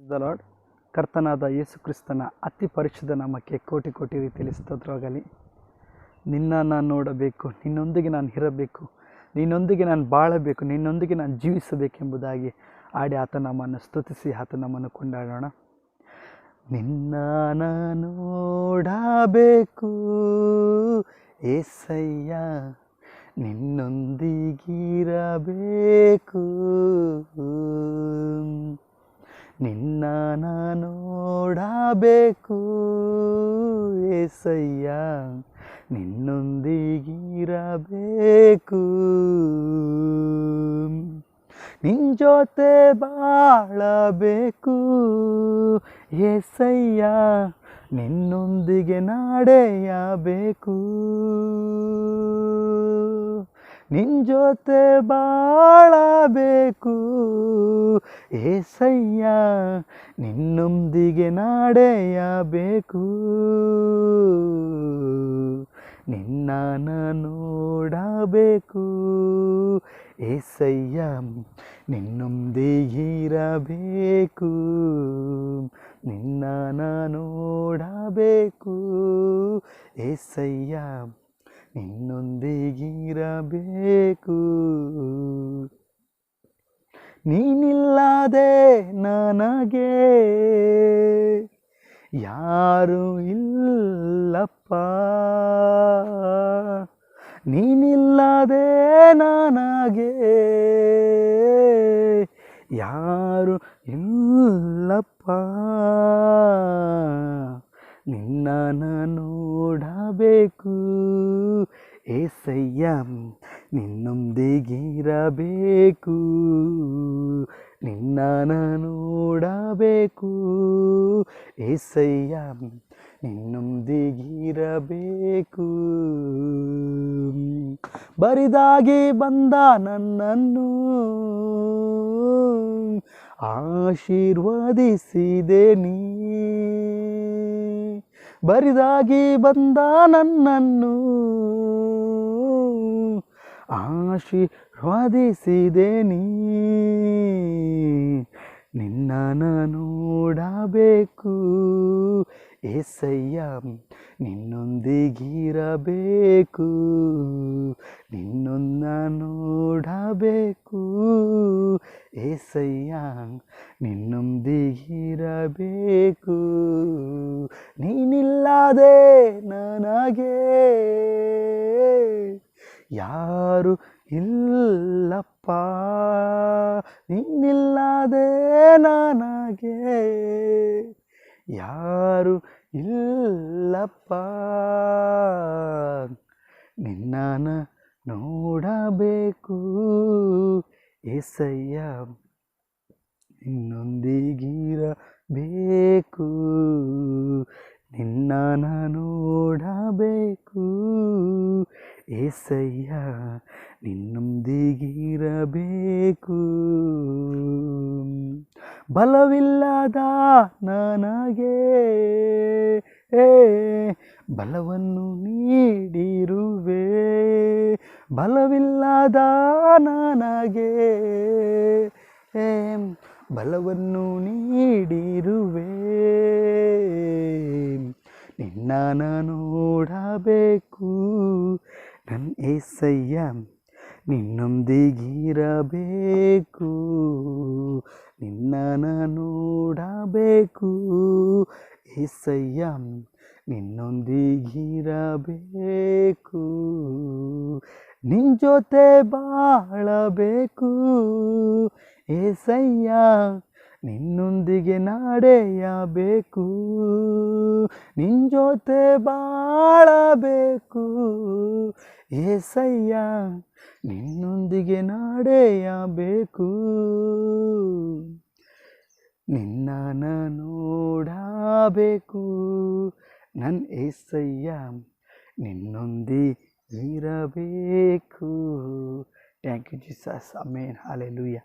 The lord. ಕರ್ತನಾದ ಯೇಸು ಕ್ರಿಸ್ತನ ಅತಿ ಪರಿಶುದ್ಧ ನಾಮಕ್ಕೆ ಕೋಟಿ ಕೋಟಿ ರೀತಿಯಲ್ಲಿ ಸ್ತೋತ್ರವಾಗಲಿ. ನಿನ್ನ ನಾನು ನೋಡಬೇಕು, ನಿನ್ನೊಂದಿಗೆ ನಾನು ಇರಬೇಕು, ನಿನ್ನೊಂದಿಗೆ ನಾನು ಬಾಳಬೇಕು, ನಿನ್ನೊಂದಿಗೆ ನಾನು ಜೀವಿಸಬೇಕೆಂಬುದಾಗಿ ಆಡಿ ಆತ ನಮ್ಮನ್ನು ಸ್ತುತಿಸಿ ಆತ ನಮ್ಮನ್ನು ಕೊಂಡಾಡೋಣ. ನಿನ್ನ ನಾನು ನೋಡಬೇಕು ಏಸಯ್ಯ, ನಿನ್ನೊಂದಿಗಿರಬೇಕು. ನಿನ್ನ ನಾನು ನೋಡಬೇಕು ಏಸಯ್ಯ, ನಿನ್ನೊಂದಿಗಿರಬೇಕು. ನಿನ್ನ ಜೊತೆ ಬಾಳಬೇಕು ಏಸಯ್ಯ, ನಿನ್ನೊಂದಿಗೆ ನಡೆಯಬೇಕು. ನಿನ್ನ ಜೊತೆ ಬಾಳಬೇಕು ಏಸಯ್ಯ, ನಿನ್ನೊಂದಿಗೆ ನಡೆಯಬೇಕು. ನಿನ್ನ ನೋಡಬೇಕು ಏಸಯ್ಯ, ನಿನ್ನೊಂದಿಗಿರಬೇಕು. ನಿನ್ನ ನೋಡಬೇಕು ಏಸಯ್ಯ, ನಿನ್ನೊಂದಿಗಿರಬೇಕು. ನೀನಿಲ್ಲದೆ ನನಗೆ ಯಾರು ಇಲ್ಲಪ್ಪ, ನೀನಿಲ್ಲದೆ ನನಗೆ ಯಾರು ಇಲ್ಲಪ್ಪ. ನಿನ್ನ ನೋಡಬೇಕು ಏಸಯ್ಯ, ನಿನ್ನೊಂದಿಗಿರಬೇಕು. ನಿನ್ನ ನೋಡಬೇಕು ಏಸಯ್ಯ, ನಿನ್ನೊಂದಿಗಿರಬೇಕು. ಬರಿದಾಗಿ ಬಂದ ನನ್ನನ್ನು ಆಶೀರ್ವದಿಸಿದೆ ನೀ, ಬರಿದಾಗಿ ಬಂದ ನನ್ನನ್ನು ಆಶೀರ್ವದಿಸಿದೆ ನೀ. ನಿನ್ನ ನೋಡಬೇಕು ಏಸಯ್ಯ, ನಿನ್ನೊಂದಿಗಿರಬೇಕು. ನಿನ್ನೊಂದ ನೋಡಬೇಕು ಏಸಯ್ಯ, ನಿನ್ನೊಂದಿಗಿರಬೇಕು. ನೀನಿಲ್ಲದೆ ನನಗೆ ಯಾರು ಇಲ್ಲಪ್ಪ, ನೀನಿಲ್ಲದೆ ನನಗೆ ಯಾರು ಇಲ್ಲಪ್ಪ. ನಿನ್ನ ನೋಡಬೇಕು ಏಸಯ್ಯ, ನಿನ್ನೊಂದಿಗಿರಬೇಕು. ನಿನ್ನ ನೋಡಬೇಕು ಏಸಯ್ಯ, ನಿನ್ನೊಂದಿಗಿರಬೇಕು. ಬಲವಿಲ್ಲದ ನನಗೆ ಬಲವನ್ನು ನೀಡಿರುವೆ, ಬಲವಿಲ್ಲದ ನನಗೆ ಬಲವನ್ನು ನೀಡಿರುವೆ. ನಿನ್ನ ನೋಡಬೇಕು ನನ್ನ ಏಸಯ್ಯ, ನಿನ್ನೊಂದಿಗಿರಬೇಕು. ನಿನ್ನ ನೋಡಬೇಕು ಏಸಯ್ಯ, ನಿನ್ನೊಂದಿಗಿರಬೇಕು. ನಿನ್ನ ಜೊತೆ ಬಾಳಬೇಕು ಏಸಯ್ಯ, ನಿನ್ನೊಂದಿಗೆ ನಡೆಯಬೇಕು. ನಿನ್ನ ಜೊತೆ ಬಾಳಬೇಕು ಏಸಯ್ಯ, ನಿನ್ನೊಂದಿಗೆ ನಡೆಯಬೇಕು. ನಿನ್ನ ನೋಡಬೇಕು ನನ್ನ ಏಸಯ್ಯ, ನಿನ್ನೊಂದಿಗಿರಬೇಕು. Thank you Jesus. Amen. Hallelujah.